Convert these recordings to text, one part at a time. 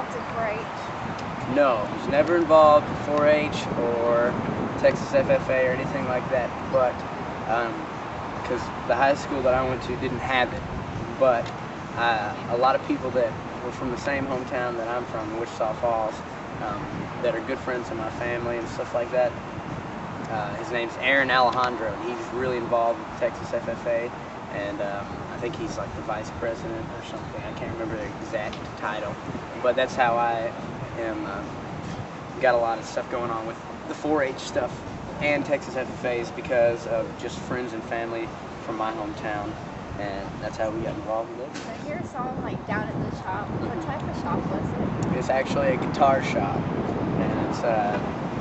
involved in 4-H? No, I was never involved in 4-H or Texas FFA or anything like that, but because the high school that I went to didn't have it. But a lot of people that were from the same hometown that I'm from, Wichita Falls, that are good friends of my family and stuff like that. His name's Aaron Alejandro, and he's really involved with Texas FFA, and I think he's like the vice president or something. I can't remember the exact title, but that's how I am. Got a lot of stuff going on with the 4-H stuff and Texas FFAs because of just friends and family from my hometown, and that's how we got involved with it. I hear a song like down at the shop. What type of shop was it? It's actually a guitar shop, and it's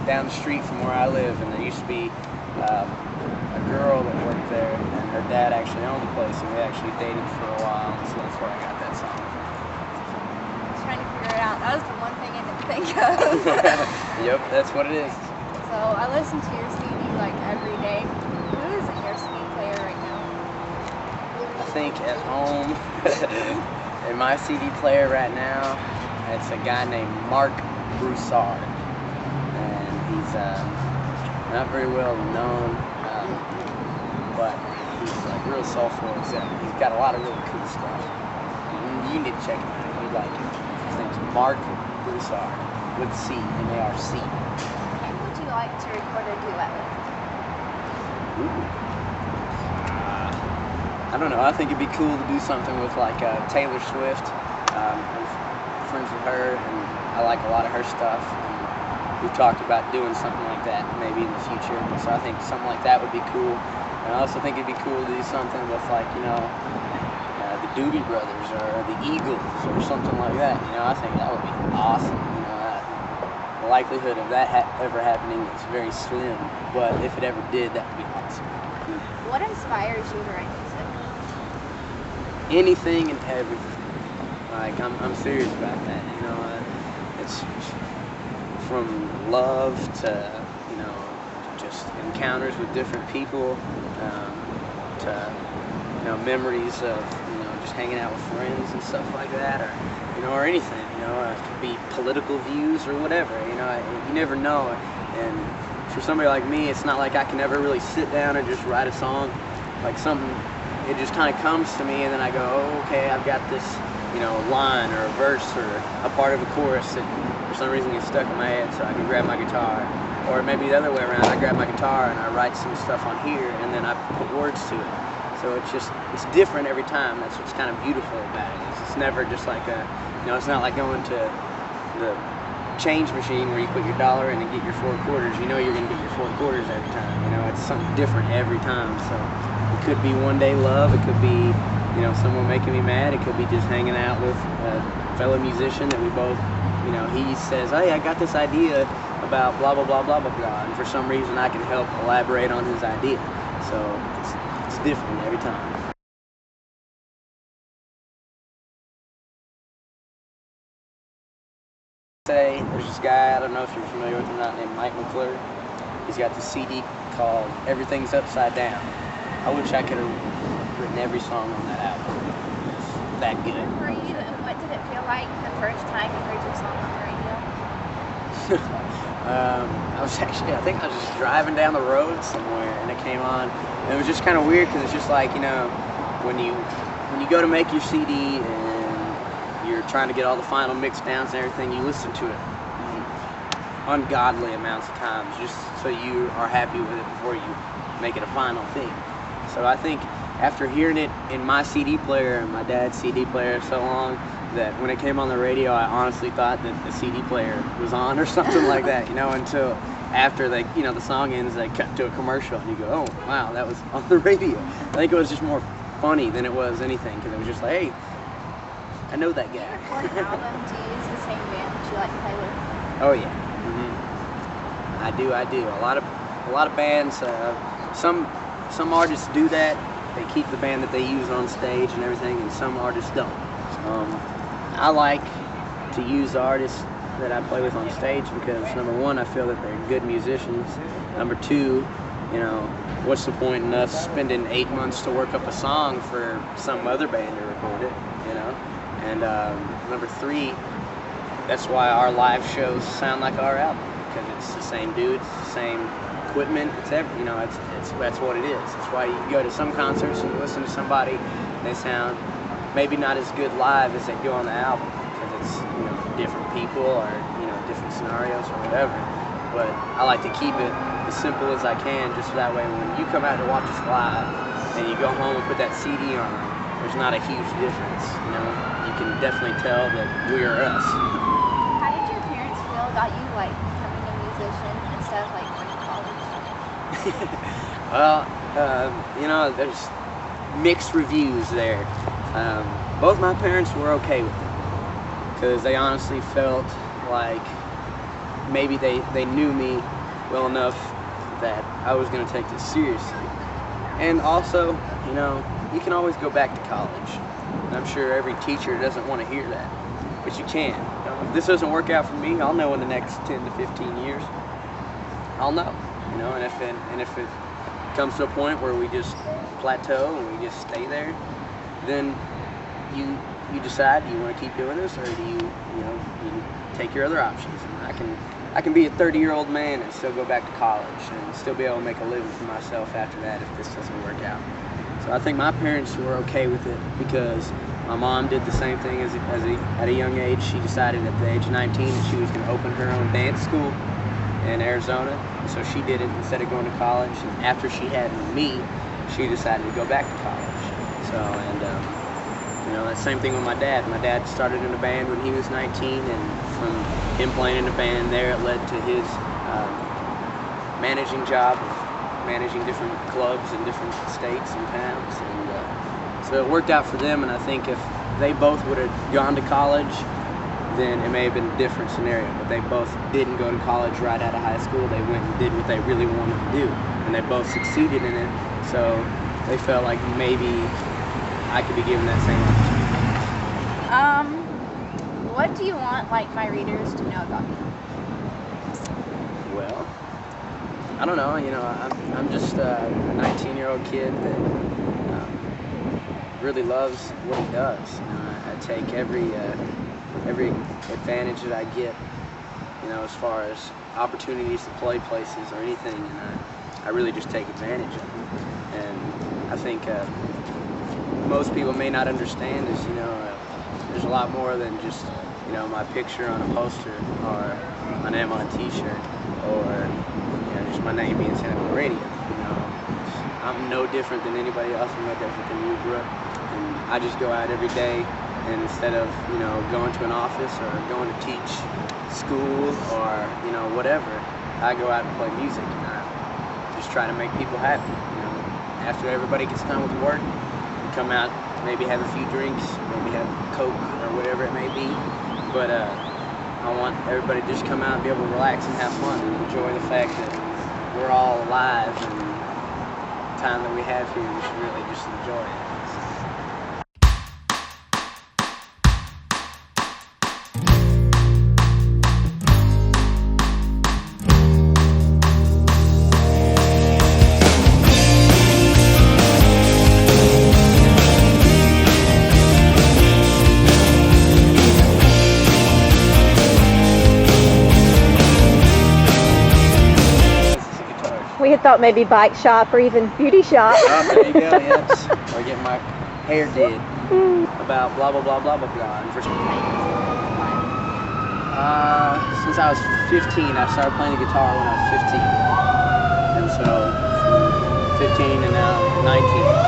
down the street from where I live, and there used to be a girl that worked there, and her dad actually owned the place, and we actually dated for a while, so that's where I got that song. I was trying to figure it out. That was the one thing I didn't think of. Yep, that's what it is. So I listen to your CD like every day. Who is in your CD player right now? I think at home, in my CD player right now, it's a guy named Mark Broussard, and he's not very well known, but he's like real soulful. He's got a lot of really cool stuff. You need to check him out. You'd like it. His name's Mark Broussard with C, M-A-R-C. Who would you like to record a duet with? I don't know. I think it'd be cool to do something with like Taylor Swift. I'm friends with her, and I like a lot of her stuff. And we've talked about doing something like that maybe in the future. So I think something like that would be cool. And I also think it'd be cool to do something with like, you know, the Doobie Brothers or the Eagles or something like that. You know, I think that would be awesome. You know, the likelihood of that ever happening is very slim. But if it ever did, that would be awesome. What inspires you to write music? Anything and everything. Like I'm serious about that. You know, it's from love to, you know, just encounters with different people, to, you know, memories of, you know, just hanging out with friends and stuff like that, or, you know, or anything. You know, it could be political views or whatever. You know, you never know. And for somebody like me, it's not like I can ever really sit down and just write a song, like something. It just kind of comes to me, and then I go, oh, okay, I've got this, you know, line or a verse or a part of a chorus that for some reason gets stuck in my head, so I can grab my guitar. Or maybe the other way around, I grab my guitar and I write some stuff on here, and then I put words to it. So it's different every time. That's what's kind of beautiful about it. It's never just like a, you know, it's not like going to the change machine where you put your dollar in and get your 4 quarters. You know you're going to get your 4 quarters every time. You know, it's something different every time. So it could be one day love. It could be, you know, someone making me mad. It could be just hanging out with a fellow musician that we both, you know, he says, hey, I got this idea about blah, blah, blah, blah, blah, blah. And for some reason I can help elaborate on his idea. So it's different every time. There's this guy, I don't know if you're familiar with him or not, named Mike McClure. He's got this CD called Everything's Upside Down. I wish I could have written every song on that album. It's that good. For you, and what did it feel like the first time you heard your song on the radio? I think I was just driving down the road somewhere, and it came on. And it was just kind of weird because it's just like, you know, when you go to make your CD and you're trying to get all the final mix downs and everything, you listen to it ungodly amounts of times just so you are happy with it before you make it a final thing. So I think after hearing it in my CD player and my dad's CD player so long, that when it came on the radio, I honestly thought that the CD player was on or something like that, you know, until after they, you know, the song ends, they cut to a commercial and you go, oh wow, that was on the radio. I think it was just more funny than it was anything, because it was just like, hey, I know that guy. What album do you use the same band that you like to play with? Oh yeah, I do. A lot of bands. Some artists do that. They keep the band that they use on stage and everything, and some artists don't. I like to use the artists that I play with on stage because, number one, I feel that they're good musicians. Number two, you know, what's the point in us spending 8 months to work up a song for some other band to record it, you know? And number three, that's why our live shows sound like our album, because it's the same dudes, the same equipment. It's that's what it is. That's why you go to some concerts and you listen to somebody, and they sound maybe not as good live as they do on the album, because it's different people or different scenarios or whatever. But I like to keep it as simple as I can, just so that way when you come out to watch us live and you go home and put that CD on, there's not a huge difference. You can definitely tell that we are us. How did your parents feel about you like becoming a musician instead of like going to college? Well, there's mixed reviews there. Both my parents were okay with it, because they honestly felt like maybe they knew me well enough that I was going to take this seriously. And also, you can always go back to college. And I'm sure every teacher doesn't want to hear that, but you can. If this doesn't work out for me, I'll know in the next 10 to 15 years. I'll know, and if it comes to a point where we just plateau and we just stay there, then you decide, do you want to keep doing this, or do you take your other options? And I can be a 30-year-old man and still go back to college and still be able to make a living for myself after that if this doesn't work out. So I think my parents were okay with it, because my mom did the same thing at a young age. She decided at the age of 19 that she was going to open her own dance school in Arizona. So she did it instead of going to college. And after she had me, she decided to go back to college. So, and that same thing with my dad. My dad started in a band when he was 19, and from him playing in a band there, it led to his managing job, managing different clubs in different states and towns. And so it worked out for them, and I think if they both would have gone to college, then it may have been a different scenario. But they both didn't go to college right out of high school. They went and did what they really wanted to do, and they both succeeded in it. So they felt like maybe I could be given that same opportunity. What do you want my readers to know about you? Well, I don't know. I'm just a 19-year-old kid that really loves what he does. I take every advantage that I get, as far as opportunities to play places or anything, and I really just take advantage of it. And I think most people may not understand is, there's a lot more than just, my picture on a poster or my name on a t-shirt, or just my name being sent on the radio. I'm no different than anybody else. I'm no different than you, Brooke. And I just go out every day, and instead of going to an office or going to teach school or whatever, I go out and play music, and I just try to make people happy. After everybody gets done with work, we come out, maybe have a few drinks, maybe have Coke or whatever it may be. But I want everybody to just come out and be able to relax and have fun and enjoy the fact that we're all alive, and the time that we have here, we should really just enjoy it. We had thought maybe bike shop or even beauty shop. Oh, there you go, yes. Or get my hair did. About blah, blah, blah, blah, blah, blah. And since I was 15, I started playing the guitar when I was 15. And so, from 15 and now 19.